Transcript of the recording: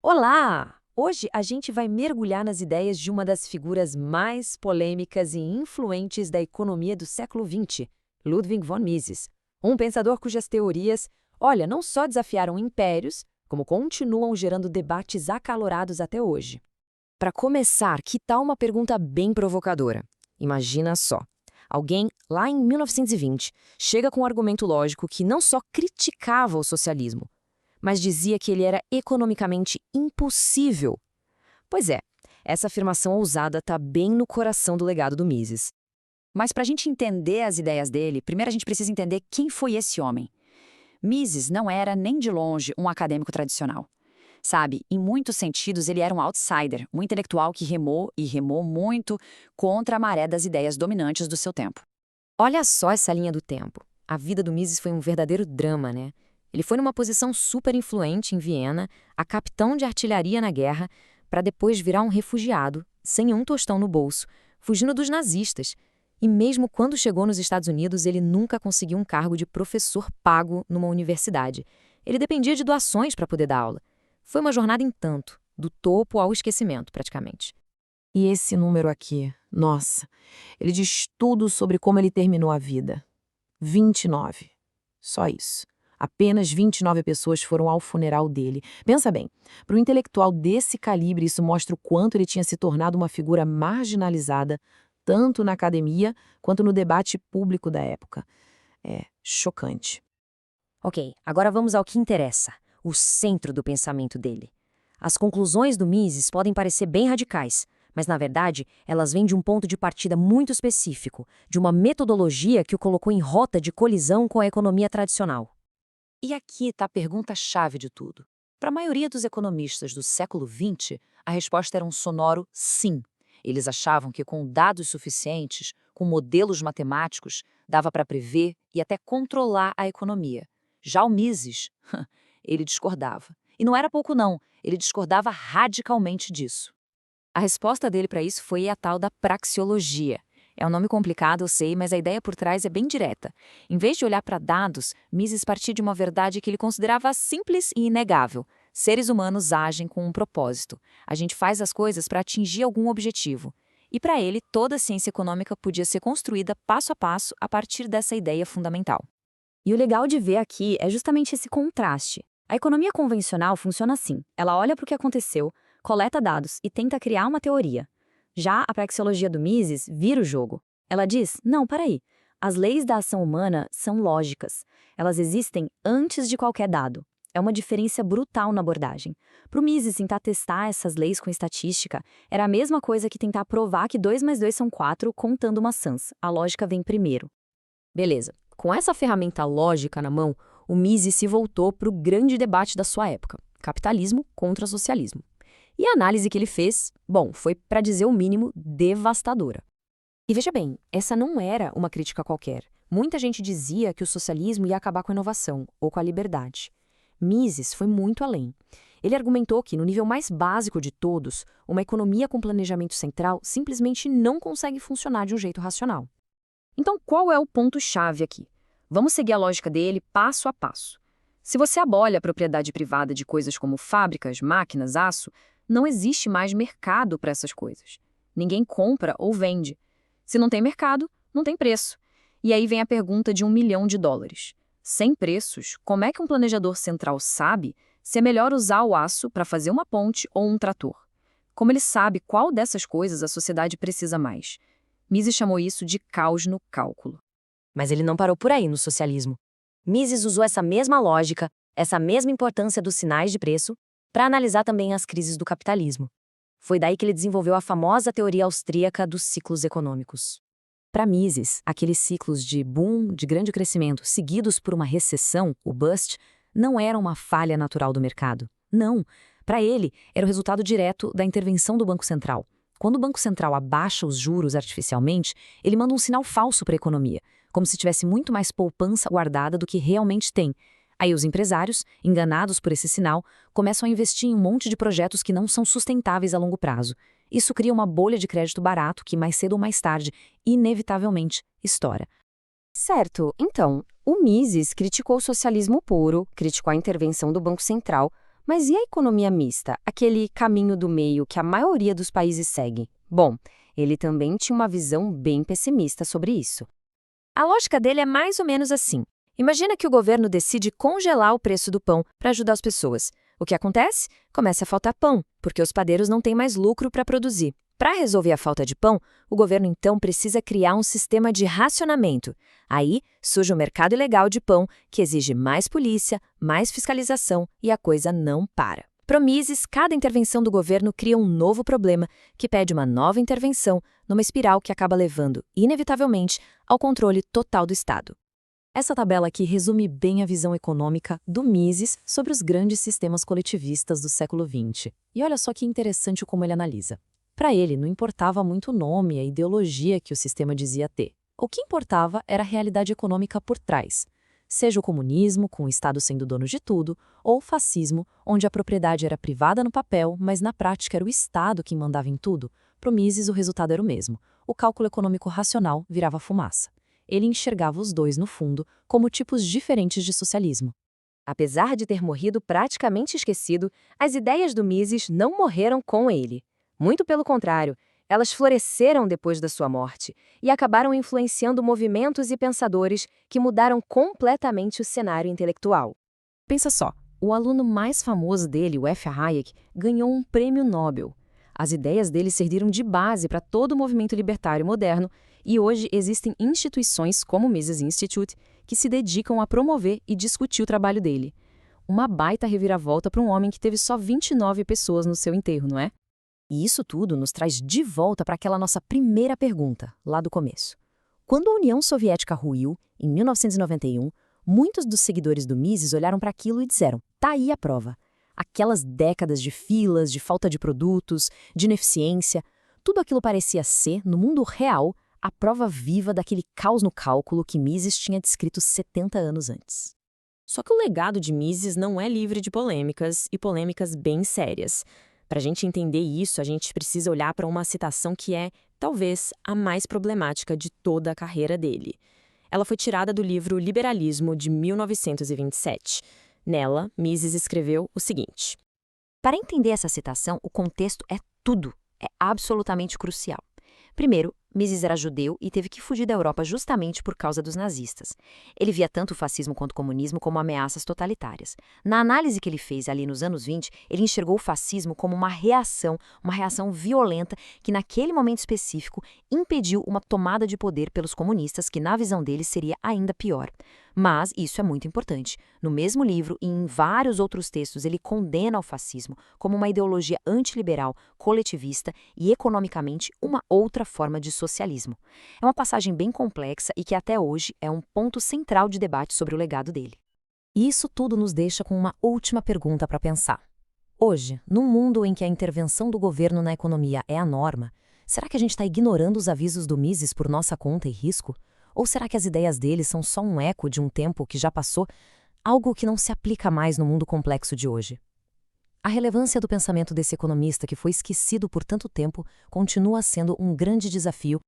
Olá! Hoje a gente vai mergulhar nas ideias de uma das figuras mais polêmicas e influentes da economia do século XX, Ludwig von Mises, um pensador cujas teorias, olha, não só desafiaram impérios, como continuam gerando debates acalorados até hoje. Para começar, que tal uma pergunta bem provocadora? Imagina só. Alguém, lá em 1920, chega com um argumento lógico que não só criticava o socialismo, mas dizia que ele era economicamente impossível. Pois é, essa afirmação ousada está bem no coração do legado do Mises. Mas para a gente entender as ideias dele, primeiro a gente precisa entender quem foi esse homem. Mises não era nem de longe um acadêmico tradicional. Sabe, em muitos sentidos ele era um outsider, um intelectual que remou e remou muito contra a maré das ideias dominantes do seu tempo. Olha só essa linha do tempo. A vida do Mises foi um verdadeiro drama, né? Ele foi numa posição super influente em Viena, a capitão de artilharia na guerra, para depois virar um refugiado, sem um tostão no bolso, fugindo dos nazistas. E mesmo quando chegou nos Estados Unidos, ele nunca conseguiu um cargo de professor pago numa universidade. Ele dependia de doações para poder dar aula. Foi uma jornada em tanto, do topo ao esquecimento, praticamente. E esse número aqui, nossa, ele diz tudo sobre como ele terminou a vida. 29. Só isso. Apenas 29 pessoas foram ao funeral dele. Pensa bem, para um intelectual desse calibre, isso mostra o quanto ele tinha se tornado uma figura marginalizada, tanto na academia quanto no debate público da época. É chocante. Ok, agora vamos ao que interessa, o centro do pensamento dele. As conclusões do Mises podem parecer bem radicais, mas na verdade elas vêm de um ponto de partida muito específico, de uma metodologia que o colocou em rota de colisão com a economia tradicional. E aqui está a pergunta-chave de tudo. Para a maioria dos economistas do século XX, a resposta era um sonoro sim. Eles achavam que com dados suficientes, com modelos matemáticos, dava para prever e até controlar a economia. Já o Mises, ele discordava. E não era pouco não, ele discordava radicalmente disso. A resposta dele para isso foi a tal da praxeologia. É um nome complicado, eu sei, mas a ideia por trás é bem direta. Em vez de olhar para dados, Mises partia de uma verdade que ele considerava simples e inegável. Seres humanos agem com um propósito. A gente faz as coisas para atingir algum objetivo. E para ele, toda a ciência econômica podia ser construída passo a passo a partir dessa ideia fundamental. E o legal de ver aqui é justamente esse contraste. A economia convencional funciona assim. Ela olha para o que aconteceu, coleta dados e tenta criar uma teoria. Já a praxeologia do Mises vira o jogo. Ela diz, não, peraí, as leis da ação humana são lógicas. Elas existem antes de qualquer dado. É uma diferença brutal na abordagem. Para o Mises tentar testar essas leis com estatística, era a mesma coisa que tentar provar que 2 mais 2 são 4 contando maçãs. A lógica vem primeiro. Beleza. Com essa ferramenta lógica na mão, o Mises se voltou para o grande debate da sua época, capitalismo contra socialismo. E a análise que ele fez, bom, foi, para dizer o mínimo, devastadora. E veja bem, essa não era uma crítica qualquer. Muita gente dizia que o socialismo ia acabar com a inovação ou com a liberdade. Mises foi muito além. Ele argumentou que, no nível mais básico de todos, uma economia com planejamento central simplesmente não consegue funcionar de um jeito racional. Então, qual é o ponto-chave aqui? Vamos seguir a lógica dele passo a passo. Se você abole a propriedade privada de coisas como fábricas, máquinas, aço, não existe mais mercado para essas coisas. Ninguém compra ou vende. Se não tem mercado, não tem preço. E aí vem a pergunta de $1 milhão. Sem preços, como é que um planejador central sabe se é melhor usar o aço para fazer uma ponte ou um trator? Como ele sabe qual dessas coisas a sociedade precisa mais? Mises chamou isso de caos no cálculo. Mas ele não parou por aí no socialismo. Mises usou essa mesma lógica, essa mesma importância dos sinais de preço, para analisar também as crises do capitalismo. Foi daí que ele desenvolveu a famosa teoria austríaca dos ciclos econômicos. Para Mises, aqueles ciclos de boom, de grande crescimento, seguidos por uma recessão, o bust, não eram uma falha natural do mercado. Não. Para ele, era o resultado direto da intervenção do Banco Central. Quando o Banco Central abaixa os juros artificialmente, ele manda um sinal falso para a economia, como se tivesse muito mais poupança guardada do que realmente tem. Aí os empresários, enganados por esse sinal, começam a investir em um monte de projetos que não são sustentáveis a longo prazo. Isso cria uma bolha de crédito barato que, mais cedo ou mais tarde, inevitavelmente, estoura. Certo, então, o Mises criticou o socialismo puro, criticou a intervenção do Banco Central, Mas e a economia mista, aquele caminho do meio que a maioria dos países segue? Bom, ele também tinha uma visão bem pessimista sobre isso. A lógica dele é mais ou menos assim. Imagina que o governo decide congelar o preço do pão para ajudar as pessoas. O que acontece? Começa a faltar pão, porque os padeiros não têm mais lucro para produzir. Para resolver a falta de pão, o governo então precisa criar um sistema de racionamento. Aí surge o mercado ilegal de pão, que exige mais polícia, mais fiscalização e a coisa não para. Pro Mises, cada intervenção do governo cria um novo problema, que pede uma nova intervenção, numa espiral que acaba levando, inevitavelmente, ao controle total do Estado. Essa tabela aqui resume bem a visão econômica do Mises sobre os grandes sistemas coletivistas do século XX. E olha só que interessante como ele analisa. Para ele, não importava muito o nome e a ideologia que o sistema dizia ter. O que importava era a realidade econômica por trás. Seja o comunismo, com o Estado sendo dono de tudo, ou o fascismo, onde a propriedade era privada no papel, mas na prática era o Estado quem mandava em tudo, para o Mises o resultado era o mesmo. O cálculo econômico racional virava fumaça. Ele enxergava os dois, no fundo, como tipos diferentes de socialismo. Apesar de ter morrido praticamente esquecido, as ideias do Mises não morreram com ele. Muito pelo contrário, elas floresceram depois da sua morte e acabaram influenciando movimentos e pensadores que mudaram completamente o cenário intelectual. Pensa só, o aluno mais famoso dele, o F. Hayek, ganhou um prêmio Nobel. As ideias dele serviram de base para todo o movimento libertário moderno e hoje existem instituições como o Mises Institute que se dedicam a promover e discutir o trabalho dele. Uma baita reviravolta para um homem que teve só 29 pessoas no seu enterro, não é? E isso tudo nos traz de volta para aquela nossa primeira pergunta, lá do começo. Quando a União Soviética ruiu, em 1991, muitos dos seguidores do Mises olharam para aquilo e disseram, tá aí a prova. Aquelas décadas de filas, de falta de produtos, de ineficiência, tudo aquilo parecia ser, no mundo real, a prova viva daquele caos no cálculo que Mises tinha descrito 70 anos antes. Só que o legado de Mises não é livre de polêmicas, e polêmicas bem sérias. Para a gente entender isso, a gente precisa olhar para uma citação que é, talvez, a mais problemática de toda a carreira dele. Ela foi tirada do livro Liberalismo, de 1927. Nela, Mises escreveu o seguinte: para entender essa citação, o contexto é tudo, é absolutamente crucial. Primeiro, Mises era judeu e teve que fugir da Europa justamente por causa dos nazistas. Ele via tanto o fascismo quanto o comunismo como ameaças totalitárias. Na análise que ele fez ali nos anos 20, ele enxergou o fascismo como uma reação violenta que naquele momento específico impediu uma tomada de poder pelos comunistas que na visão dele seria ainda pior. Mas isso é muito importante. No mesmo livro e em vários outros textos ele condena o fascismo como uma ideologia antiliberal, coletivista e economicamente uma outra forma de socialismo. É uma passagem bem complexa e que até hoje é um ponto central de debate sobre o legado dele. E isso tudo nos deixa com uma última pergunta para pensar. Hoje, num mundo em que a intervenção do governo na economia é a norma, será que a gente está ignorando os avisos do Mises por nossa conta e risco? Ou será que as ideias dele são só um eco de um tempo que já passou, algo que não se aplica mais no mundo complexo de hoje? A relevância do pensamento desse economista que foi esquecido por tanto tempo continua sendo um grande desafio